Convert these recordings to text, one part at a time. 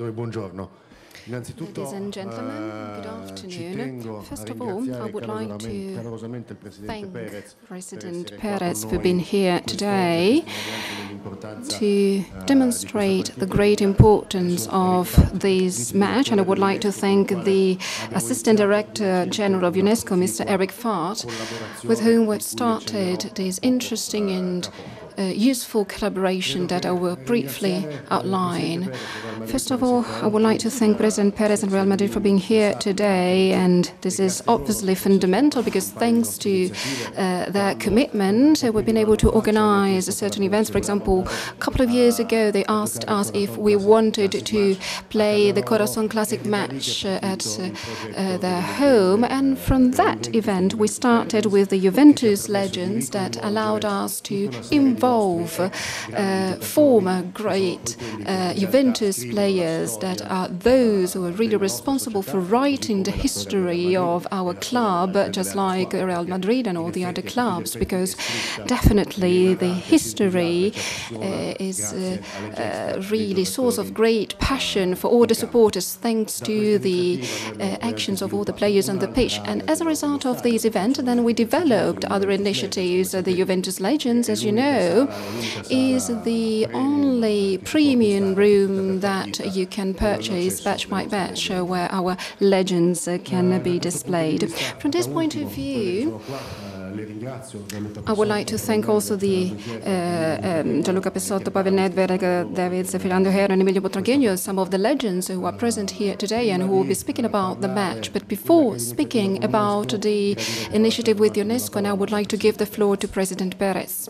Ladies and gentlemen, good afternoon. First of all, I would like to thank President Perez for being here today to demonstrate the great importance of this match. And I would like to thank the Assistant Director General of UNESCO, Mr. Falt, with whom we've started this interesting and useful collaboration that I will briefly outline. First of all, I would like to thank President Perez and Real Madrid for being here today, and this is obviously fundamental because thanks to their commitment, we've been able to organize certain events. For example, a couple of years ago, they asked us if we wanted to play the Corazon Classic match at their home, and from that event, we started with the Juventus Legends that allowed us to involve former great Juventus players that are those who are really responsible for writing the history of our club, just like Real Madrid and all the other clubs, because definitely the history is really source of great passion for all the supporters, thanks to the actions of all the players on the pitch. And as a result of this event, then we developed other initiatives. The Juventus Legends, as you know, is the only premium room that you can purchase batch by batch, where our legends can be displayed. From this point of view, I would like to thank also the Gianluca Pessotto, Pavel Nedved, David Filando Herro, and Emilio Butragueño, some of the legends who are present here today and who will be speaking about the match. But before speaking about the initiative with UNESCO, I would like to give the floor to President Perez.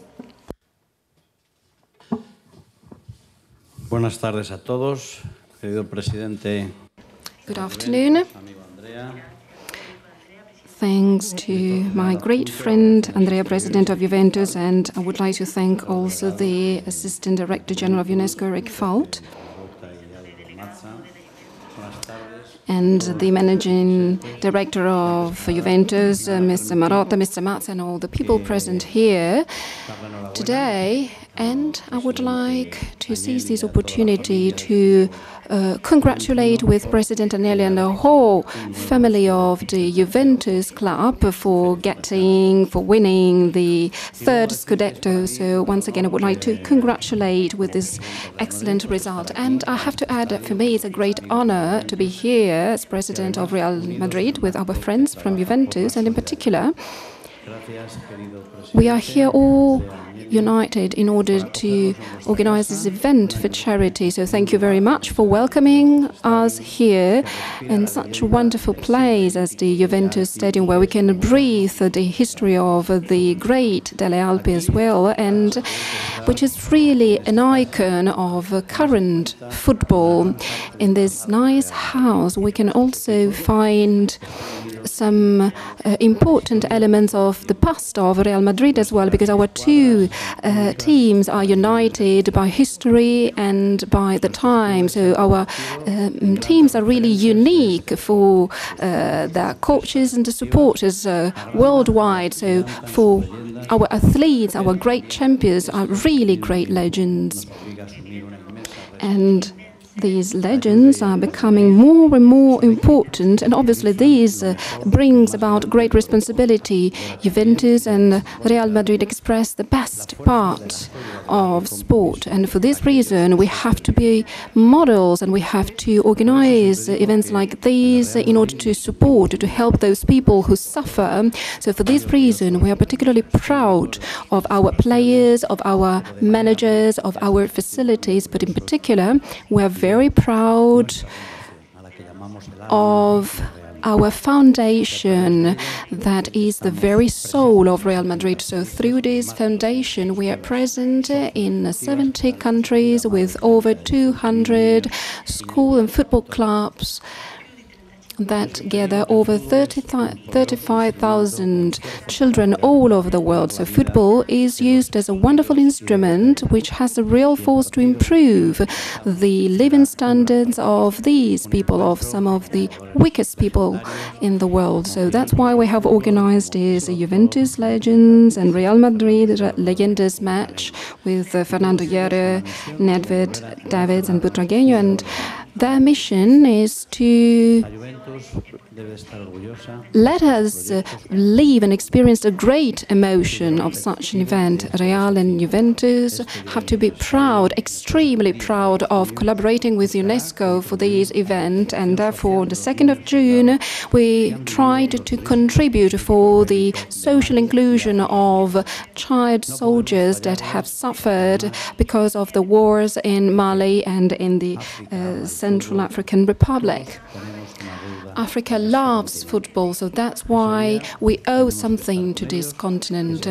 Buenas tardes a todos, querido presidente. Good afternoon. Thanks to my great friend Andrea, President of Juventus, and I would like to thank also the Assistant Director General of UNESCO, Falt, and the Managing Director of Juventus, Mr. Marotta, Mr. Mazza, and all the people present here today. And I would like to seize this opportunity to congratulate with President Agnelli and the whole family of the Juventus club for winning the third Scudetto. So once again, I would like to congratulate with this excellent result. And I have to add that for me, it's a great honor to be here as President of Real Madrid with our friends from Juventus, and in particular, we are here all united in order to organize this event for charity. So thank you very much for welcoming us here in such a wonderful place as the Juventus Stadium, where we can breathe the history of the great Delle Alpi as well, and which is really an icon of current football. In this nice house, we can also find some important elements of the past of Real Madrid as well, because our two teams are united by history and by the time. So our teams are really unique for their coaches and the supporters worldwide. So for our athletes, our great champions are really great legends. And these legends are becoming more and more important, and obviously this brings about great responsibility. Juventus and Real Madrid express the best part of sport, and for this reason we have to be models, and we have to organize events like these in order to support, to help those people who suffer. So for this reason, we are particularly proud of our players, of our managers, of our facilities, but in particular, we are very proud of our foundation that is the very soul of Real Madrid. So through this foundation, we are present in 70 countries with over 200 school and football clubs that gather over 35,000 children all over the world. So football is used as a wonderful instrument which has a real force to improve the living standards of these people, of some of the weakest people in the world. So that's why we have organized this Juventus Legends and Real Madrid Leyendas match with Fernando Hierro, Nedved, Davids and Butragueño. And Their mission is to let us live and experience the great emotion of such an event. Real and Juventus have to be proud, extremely proud of collaborating with UNESCO for this event, and therefore on the 2nd of June we tried to contribute for the social inclusion of child soldiers that have suffered because of the wars in Mali and in the Central African Republic. Africa loves football, so that's why we owe something to this continent.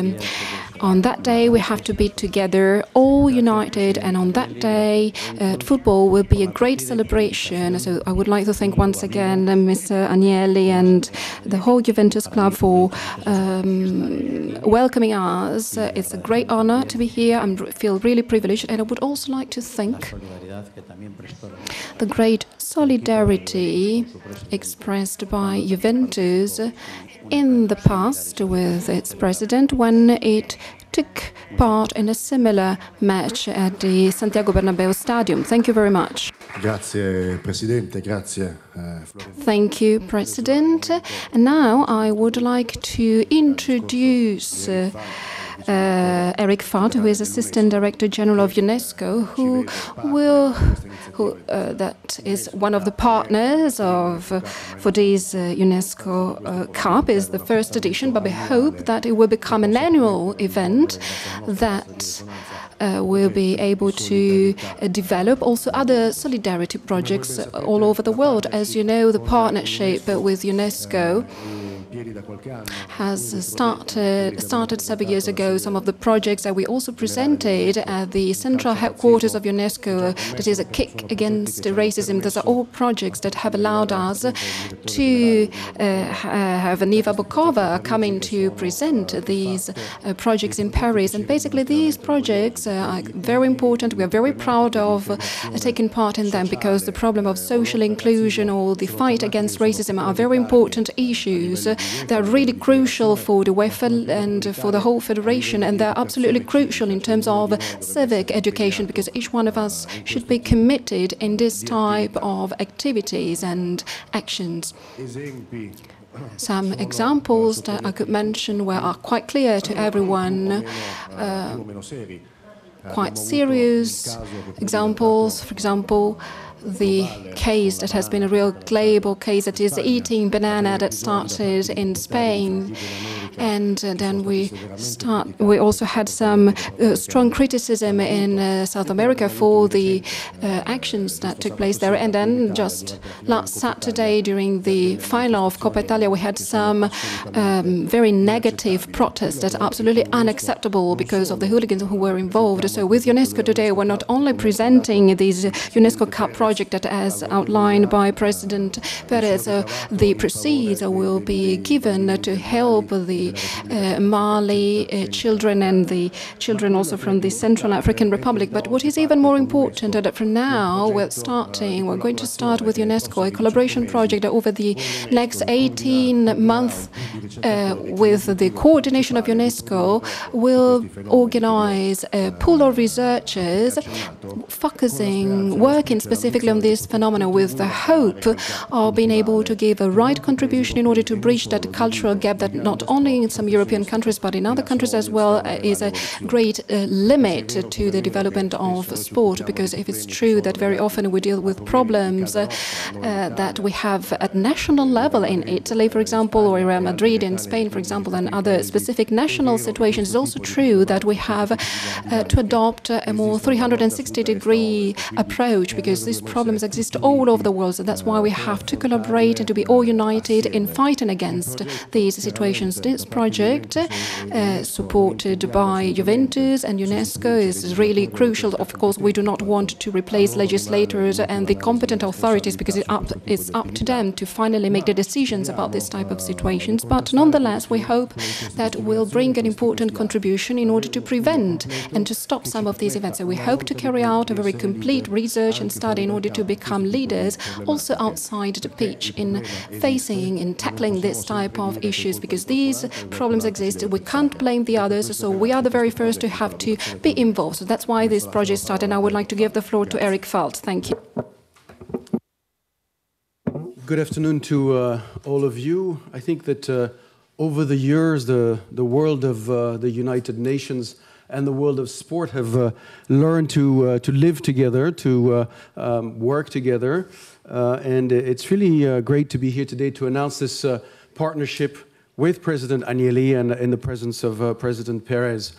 On that day, we have to be together, all united, and on that day, football will be a great celebration. So I would like to thank once again Mr. Agnelli and the whole Juventus club for welcoming us. It's a great honor to be here. I feel really privileged, and I would also like to thank the great solidarity expressed by Juventus in the past with its president when it took part in a similar match at the Santiago Bernabeu Stadium. Thank you very much. Grazie, Presidente. Grazie. Thank you, President. And now I would like to introduce Eric Falt, who is Assistant Director General of UNESCO, that is one of the partners for this UNESCO Cup. Is the first edition, but we hope that it will become an annual event that will be able to develop also other solidarity projects all over the world. As you know, the partnership with UNESCO has started several years ago. Some of the projects that we also presented at the central headquarters of UNESCO, that is a kick against racism. Those are all projects that have allowed us to have Niva Bokova coming to present these projects in Paris. And basically these projects are very important. We are very proud of taking part in them because the problem of social inclusion or the fight against racism are very important issues. They're really crucial for the UEFA and for the whole federation, and they're absolutely crucial in terms of civic education because each one of us should be committed in this type of activities and actions. Some examples that I could mention are quite clear to everyone. Quite serious examples, for example, the case that has been a real global case that is eating banana that started in Spain. And then we also had some strong criticism in South America for the actions that took place there. And then just last Saturday during the final of Coppa Italia, we had some very negative protests that are absolutely unacceptable because of the hooligans who were involved. So with UNESCO today, we're not only presenting this UNESCO Cup project that, as outlined by President Perez, the proceeds will be given to help the Mali children and the children also from the Central African Republic. But what is even more important is that from now we're going to start with UNESCO a collaboration project that over the next 18 months with the coordination of UNESCO will organize a pool of researchers working specifically on this phenomenon with the hope of being able to give a right contribution in order to bridge that cultural gap that not only in some European countries but in other countries as well is a great limit to the development of sport, because if it's true that very often we deal with problems that we have at national level in Italy, for example, or in Real Madrid in Spain, for example, and other specific national situations, it's also true that we have to adopt a more 360-degree approach because these problems exist all over the world. So that's why we have to collaborate and to be all united in fighting against these situations. This project, supported by Juventus and UNESCO, is really crucial. Of course, we do not want to replace legislators and the competent authorities because it's up to them to finally make the decisions about this type of situations. But nonetheless, we hope that will bring an important contribution in order to prevent and to stop some of these events. So we hope to carry out a very complete research and study in order to become leaders also outside the pitch in tackling this type of issues, because these problems exist. We can't blame the others, so we are the very first to have to be involved. So that's why this project started, and I would like to give the floor to Eric Falt. Thank you. Good afternoon to all of you. I think that over the years, the world of the United Nations and the world of sport have learned to live together, to work together. And it's really great to be here today to announce this partnership with President Agnelli and in the presence of President Perez.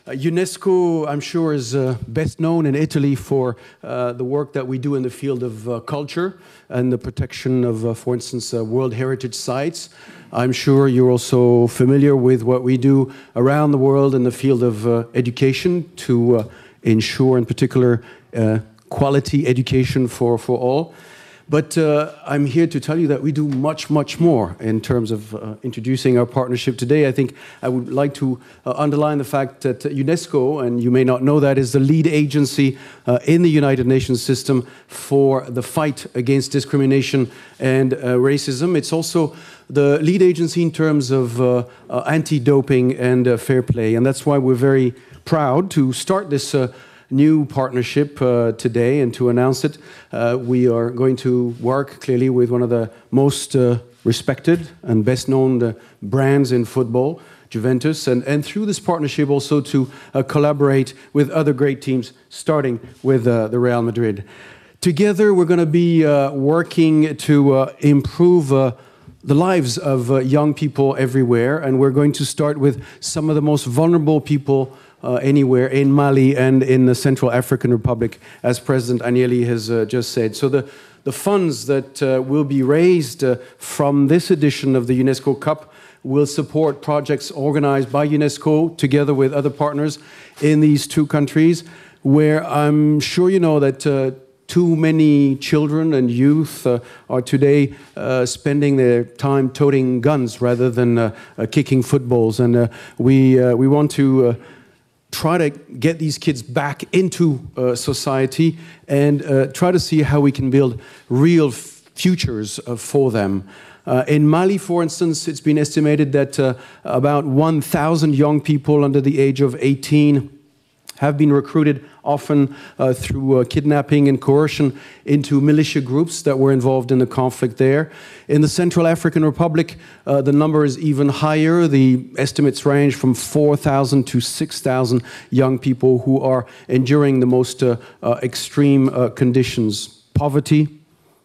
UNESCO, I'm sure, is best known in Italy for the work that we do in the field of culture and the protection of, for instance, World Heritage Sites. I'm sure you're also familiar with what we do around the world in the field of education to ensure, in particular, quality education for all. But I'm here to tell you that we do much, much more in terms of introducing our partnership today. I think I would like to underline the fact that UNESCO, and you may not know that, is the lead agency in the United Nations system for the fight against discrimination and racism. It's also the lead agency in terms of anti-doping and fair play. And that's why we're very proud to start this new partnership today and to announce it. We are going to work clearly with one of the most respected and best known brands in football, Juventus, and through this partnership also to collaborate with other great teams, starting with the Real Madrid. Together we're going to be working to improve the lives of young people everywhere, and we're going to start with some of the most vulnerable people anywhere in Mali and in the Central African Republic, as President Agnelli has just said. So the funds that will be raised from this edition of the UNESCO Cup will support projects organized by UNESCO together with other partners in these two countries, where I'm sure you know that too many children and youth are today spending their time toting guns rather than kicking footballs. And we want to try to get these kids back into society and try to see how we can build real futures for them. In Mali, for instance, it's been estimated that about 1,000 young people under the age of 18 have been recruited, often through kidnapping and coercion, into militia groups that were involved in the conflict there. In the Central African Republic, the number is even higher. The estimates range from 4,000 to 6,000 young people who are enduring the most extreme conditions. Poverty,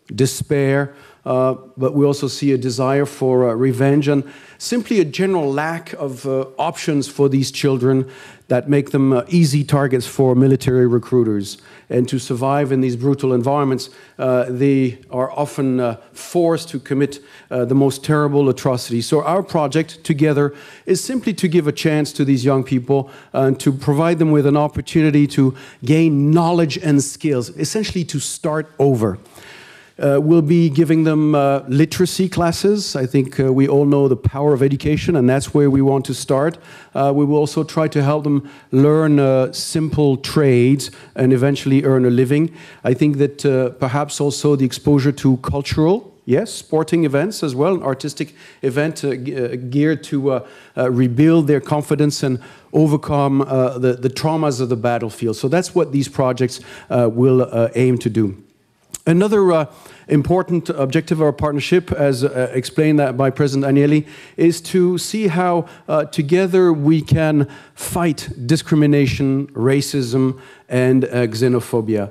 despair, but we also see a desire for revenge and simply a general lack of options for these children that make them easy targets for military recruiters. And to survive in these brutal environments, they are often forced to commit the most terrible atrocities. So our project together is simply to give a chance to these young people and to provide them with an opportunity to gain knowledge and skills, essentially to start over. We'll be giving them literacy classes. I think we all know the power of education, and that's where we want to start. We will also try to help them learn simple trades and eventually earn a living. I think that perhaps also the exposure to cultural, yes, sporting events as well, an artistic event geared to rebuild their confidence and overcome the traumas of the battlefield. So that's what these projects will aim to do. Another important objective of our partnership, as explained that by President Agnelli, is to see how together we can fight discrimination, racism, and xenophobia.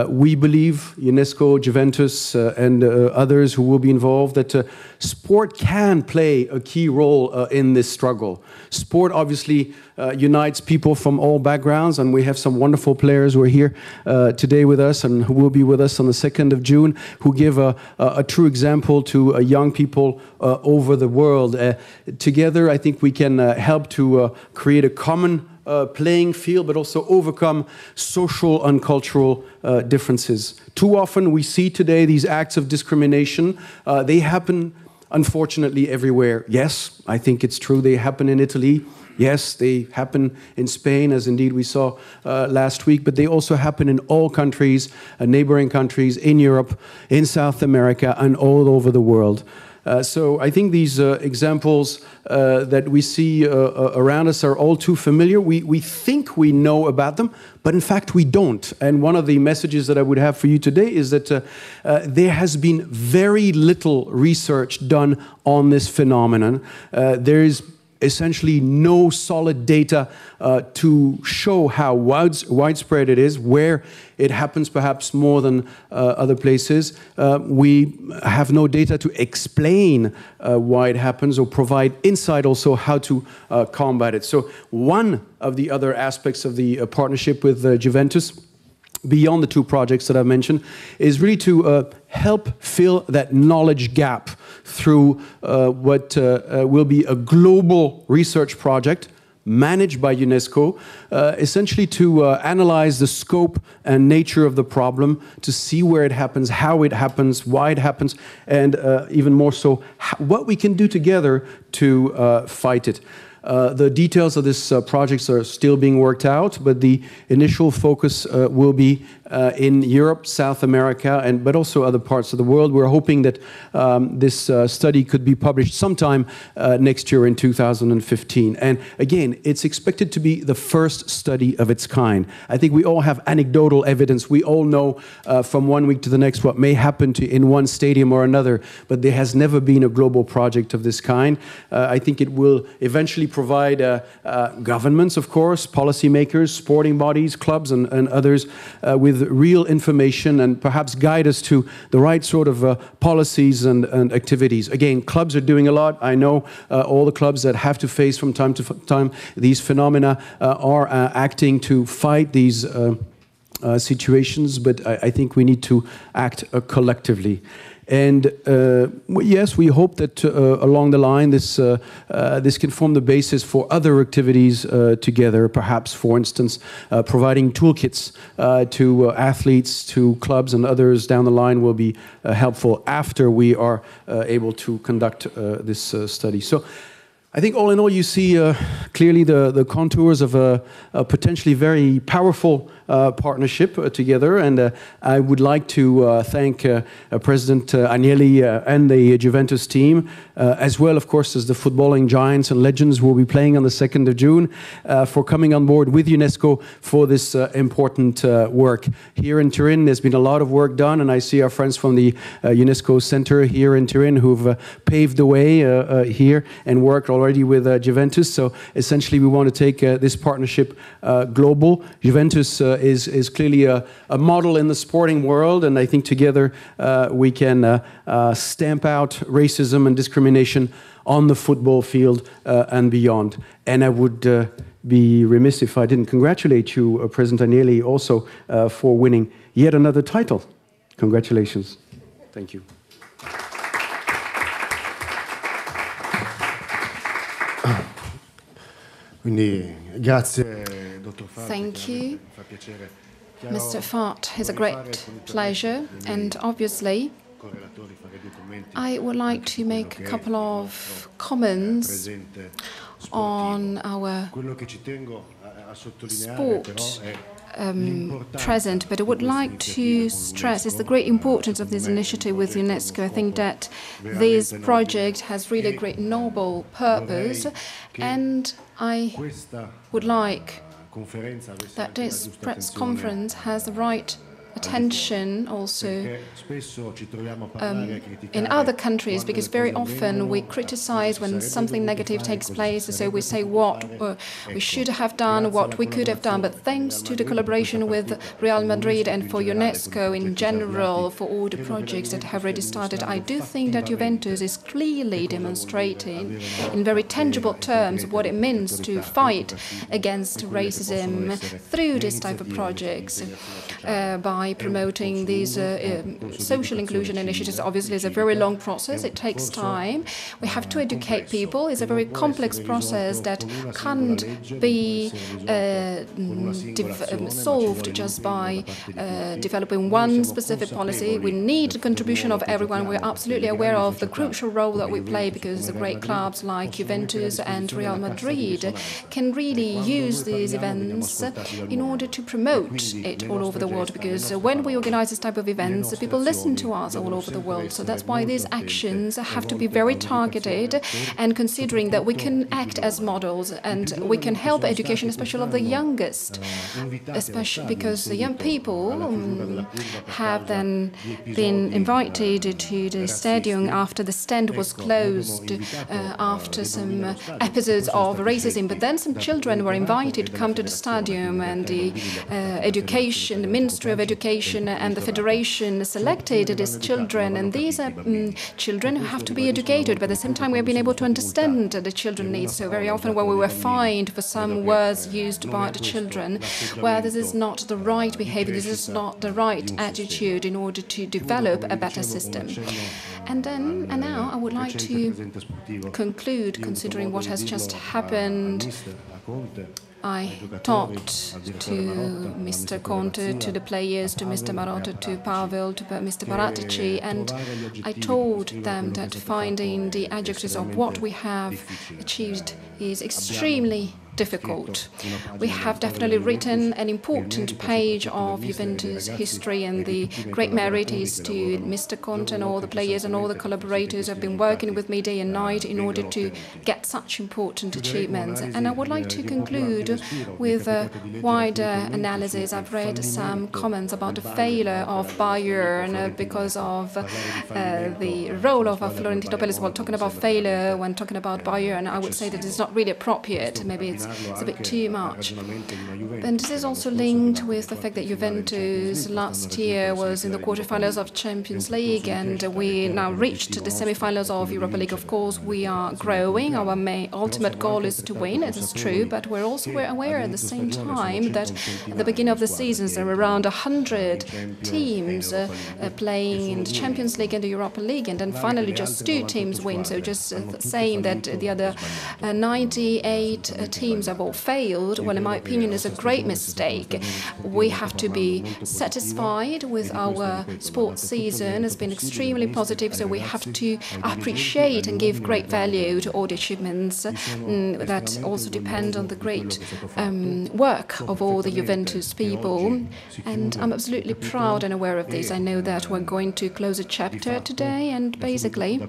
We believe, UNESCO, Juventus, and others who will be involved, that sport can play a key role in this struggle. Sport obviously unites people from all backgrounds, and we have some wonderful players who are here today with us and who will be with us on the 2nd of June, who give a true example to young people over the world. Together, I think we can help to create a common playing field, but also overcome social and cultural differences. Too often we see today these acts of discrimination. They happen, unfortunately, everywhere. Yes, I think it's true. They happen in Italy. Yes, they happen in Spain, as indeed we saw last week, but they also happen in all countries, neighboring countries, in Europe, in South America, and all over the world. So I think these examples that we see around us are all too familiar. We think we know about them, but in fact we don't. And one of the messages that I would have for you today is that there has been very little research done on this phenomenon. There is essentially no solid data to show how widespread it is, where it happens perhaps more than other places. We have no data to explain why it happens or provide insight also how to combat it. So one of the other aspects of the partnership with Juventus, beyond the two projects that I've mentioned, is really to help fill that knowledge gap through what will be a global research project managed by UNESCO, essentially to analyze the scope and nature of the problem, to see where it happens, how it happens, why it happens, and even more so, what we can do together to fight it. The details of this projects are still being worked out, but the initial focus will be in Europe, South America, but also other parts of the world. We're hoping that this study could be published sometime next year in 2015. And again, it's expected to be the first study of its kind. I think we all have anecdotal evidence. We all know from one week to the next what may happen in one stadium or another, but there has never been a global project of this kind. I think it will eventually provide governments, of course, policymakers, sporting bodies, clubs, and others with real information and perhaps guide us to the right sort of policies and activities. Again, clubs are doing a lot. I know all the clubs that have to face from time to time these phenomena are acting to fight these situations, but I think we need to act collectively. And yes, we hope that along the line this can form the basis for other activities together, perhaps, for instance, providing toolkits to athletes, to clubs and others down the line will be helpful after we are able to conduct this study. So I think all in all, you see clearly the contours of a potentially very powerful partnership together. And I would like to thank President Agnelli and the Juventus team, as well, of course, as the footballing giants and legends who will be playing on the 2nd of June, for coming on board with UNESCO for this important work. Here in Turin, there's been a lot of work done, and I see our friends from the UNESCO Center here in Turin who've paved the way here and worked already with Juventus. So essentially we want to take this partnership global. Juventus is clearly a model in the sporting world, and I think together we can stamp out racism and discrimination on the football field and beyond. And I would be remiss if I didn't congratulate you, President Agnelli, also for winning yet another title. Congratulations. Thank you. Thank you, Mr. Falt. It's a great pleasure, and obviously I would like to make a couple of comments on our sport present, but I would like to stress is the great importance of this initiative with UNESCO. I think that this project has really a great noble purpose, and I would like that this press conference has the right attention also in other countries, because very often we criticize when something negative takes place, so we say what we should have done, what we could have done. But thanks to the collaboration with Real Madrid and for UNESCO in general, for all the projects that have already started, I do think that Juventus is clearly demonstrating in very tangible terms what it means to fight against racism through this type of projects, by promoting these social inclusion initiatives. Obviously, it's a very long process. It takes time. We have to educate people. It's a very complex process that can't be solved just by developing one specific policy. We need the contribution of everyone. We're absolutely aware of the crucial role that we play, because the great clubs like Juventus and Real Madrid can really use these events in order to promote it all over the world, because because when we organize this type of events, people listen to us all over the world. So that's why these actions have to be very targeted, and considering that we can act as models and we can help education, especially of the youngest, especially because the young people have then been invited to the stadium after the stand was closed, after some episodes of racism. But then some children were invited to come to the stadium, and the education, the Ministry of Education and the Federation selected these children. And these are children who have to be educated, but at the same time we have been able to understand the children's needs. So very often when we were fined for some words used by the children, well, this is not the right behavior, this is not the right attitude in order to develop a better system. And now I would like to conclude, considering what has just happened. I talked to Mr. Conte, to the players, to Mr. Marotta, to Pavel, to Mr. Paratici, and I told them that finding the adjectives of what we have achieved is extremely difficult. We have definitely written an important page of Juventus history, and the great merit is to Mr. Conte and all the players and all the collaborators who have been working with me day and night in order to get such important achievements. And I would like to conclude with a wider analysis. I've read some comments about the failure of Bayern because of the role of Florentino Perez. While talking about failure, when talking about Bayern, I would say that it's not really appropriate. Maybe it's a bit too much. And this is also linked with the fact that Juventus last year was in the quarterfinals of Champions League, and we now reached the semi-finals of Europa League. Of course, we are growing. Our ultimate goal is to win, it is true, but we're also aware at the same time that at the beginning of the seasons there were around 100 teams playing in the Champions League and the Europa League, and then finally just 2 teams win. So just saying that the other 98 teams have all failed, well, in my opinion, is a great mistake. We have to be satisfied with our sports season. It's been extremely positive, so we have to appreciate and give great value to all the achievements that also depend on the great work of all the Juventus people. And I'm absolutely proud and aware of this. I know that we're going to close a chapter today, and basically,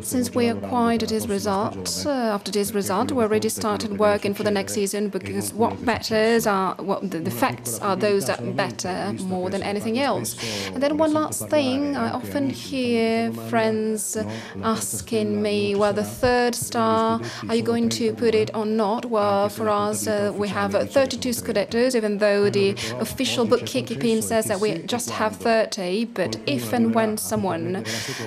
since we acquired this result, after this result, we're already started working for the next season, because what matters are the facts are those that matter more than anything else. And then one last thing, I often hear friends asking me, well, the 3rd star, are you going to put it or not? Well, for us, we have 32 Scudettos, even though the official bookkeeping says that we just have 30, but if and when someone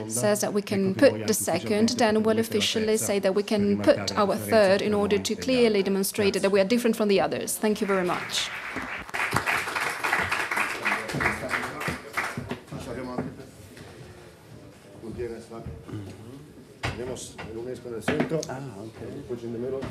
says that we can put the 2nd, then we'll officially say that we can put our 3rd in order to clearly demonstrate that we are different from the others. Thank you very much. Tenemos el UNESCO en el centro, put in the middle.